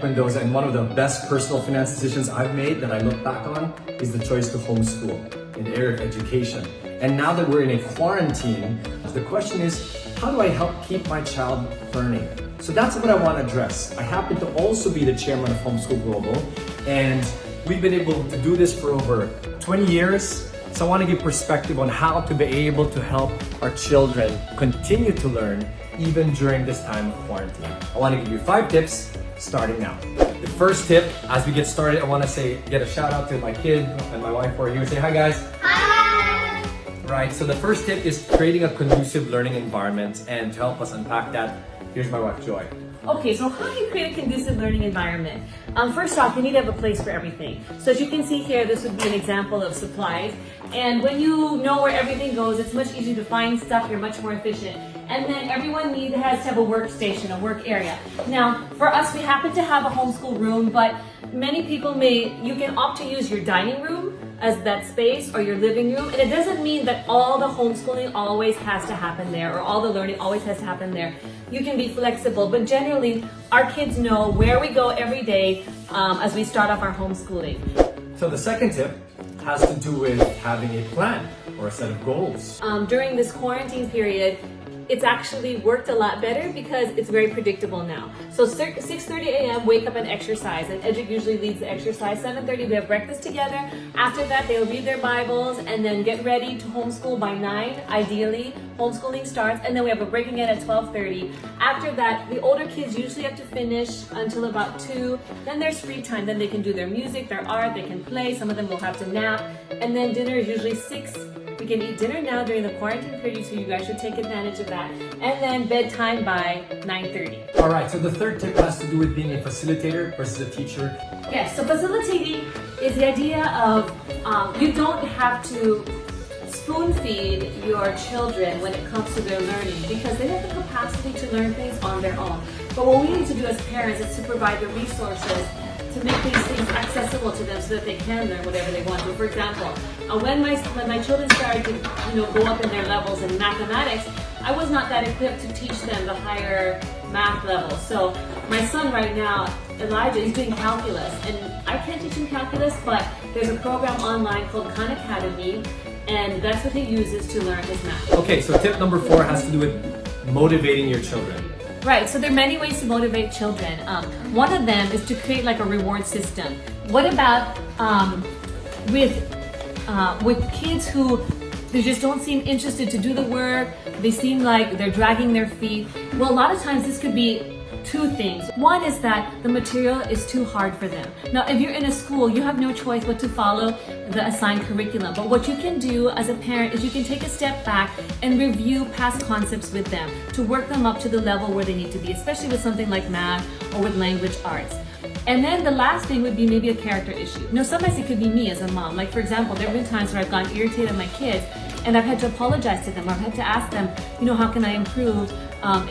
Edric Mendoza, and one of the best personal finance decisions I've made that I look back on is the choice to homeschool in the area of education. And now that we're in a quarantine, the question is, how do I help keep my child learning? So that's what I want to address. I happen to also be the chairman of Homeschool Global, and we've been able to do this for over 20 years. So I want to give perspective on how to be able to help our children continue to learn even during this time of quarantine. I want to give you 5 tips starting now. The first tip, as we get started, I want to get a shout out to my kid and my wife who are here. Say hi, guys. Hi! Right, so the first tip is creating a conducive learning environment, and to help us unpack that, here's my wife, Joy. Okay, so how do you create a conducive learning environment? First off, you need to have a place for everything. So as you can see here, this would be an example of supplies. And when you know where everything goes, it's much easier to find stuff, you're much more efficient. And then everyone has to have a workstation, a work area. Now, for us, we happen to have a homeschool room, but many people you can opt to use your dining room as that space, or your living room. And it doesn't mean that all the homeschooling always has to happen there, or all the learning always has to happen there. You can be flexible, but generally, our kids know where we go every day as we start off our homeschooling. So the second tip has to do with having a plan or a set of goals. During this quarantine period, it's actually worked a lot better because it's very predictable now. So 6:30 a.m. wake up and exercise, and Edric usually leads the exercise. 7:30 we have breakfast together. After that they'll read their Bibles and then get ready to homeschool by 9. Ideally, homeschooling starts, and then we have a break again at 12:30. After that, the older kids usually have to finish until about 2. Then there's free time. Then they can do their music, their art, they can play. Some of them will have to nap, and then dinner is usually 6. We can eat dinner now during the quarantine period, so you guys should take advantage of that. And then bedtime by 9:30. All right, so the third tip has to do with being a facilitator versus a teacher. Yes, so facilitating is the idea of you don't have to spoon feed your children when it comes to their learning, because they have the capacity to learn things on their own. But what we need to do as parents is to provide the resources to make these things accessible to them so that they can learn whatever they want to. For example, when my children started to go up in their levels in mathematics, I was not that equipped to teach them the higher math levels. So my son right now, Elijah, he's doing calculus, and I can't teach him calculus, but there's a program online called Khan Academy, and that's what he uses to learn his math. Okay, so tip number 4 has to do with motivating your children. Right, so there are many ways to motivate children. One of them is to create like a reward system. What about with kids who they just don't seem interested to do the work, they seem like they're dragging their feet? Well, a lot of times this could be 2 things. One is that the material is too hard for them. Now, if you're in a school, you have no choice but to follow the assigned curriculum. But what you can do as a parent is you can take a step back and review past concepts with them to work them up to the level where they need to be, especially with something like math or with language arts. And then the last thing would be maybe a character issue. Now, sometimes it could be me as a mom. Like, for example, there have been times where I've gotten irritated at my kids, and I've had to apologize to them. I've had to ask them, how can I improve?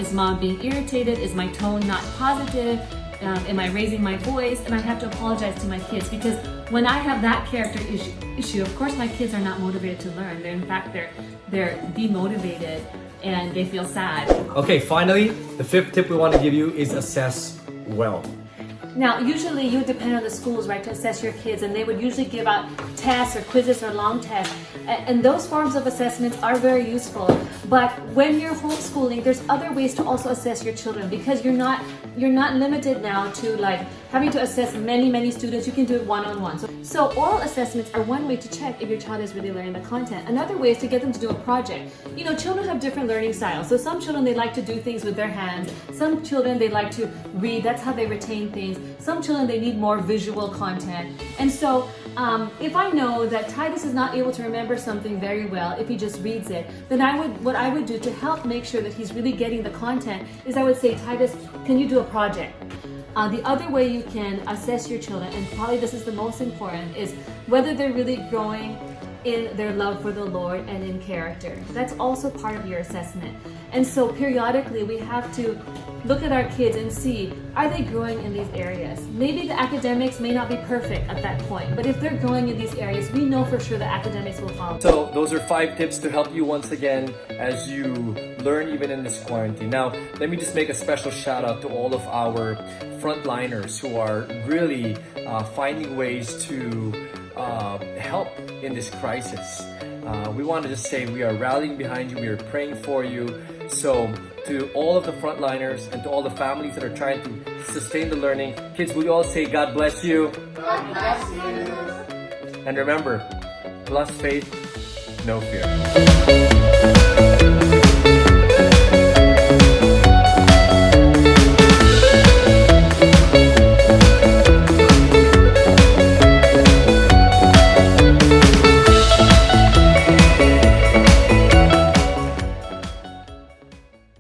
Is mom being irritated? Is my tone not positive? Am I raising my voice? And I have to apologize to my kids, because when I have that character issue, of course my kids are not motivated to learn. In fact, they're demotivated and they feel sad. Okay, finally, the 5th tip we want to give you is assess well. Now, usually you depend on the schools, right, to assess your kids, and they would usually give out tests or quizzes or long tests. And those forms of assessments are very useful. But when you're homeschooling, there's other ways to also assess your children, because you're not limited now to like having to assess many students. You can do it one-on-one. So oral assessments are one way to check if your child is really learning the content. Another way is to get them to do a project. Children have different learning styles. So some children, they like to do things with their hands. Some children, they like to read. That's how they retain things. Some children, they need more visual content. And so if I know that Titus is not able to remember something very well if he just reads it, then what I would do to help make sure that he's really getting the content is I would say, Titus, can you do a project? The other way you can assess your children, and probably this is the most important, is whether they're really growing in their love for the Lord and in character. That's also part of your assessment. And so periodically we have to look at our kids and see, are they growing in these areas? Maybe the academics may not be perfect at that point, but if they're growing in these areas, we know for sure the academics will follow. So those are 5 tips to help you once again as you learn even in this quarantine. Now, let me just make a special shout out to all of our frontliners who are really finding ways to help in this crisis. We want to just say we are rallying behind you, we are praying for you. So to all of the frontliners and to all the families that are trying to sustain the learning, kids, we all say God bless you. God bless you. And remember, plus faith, no fear.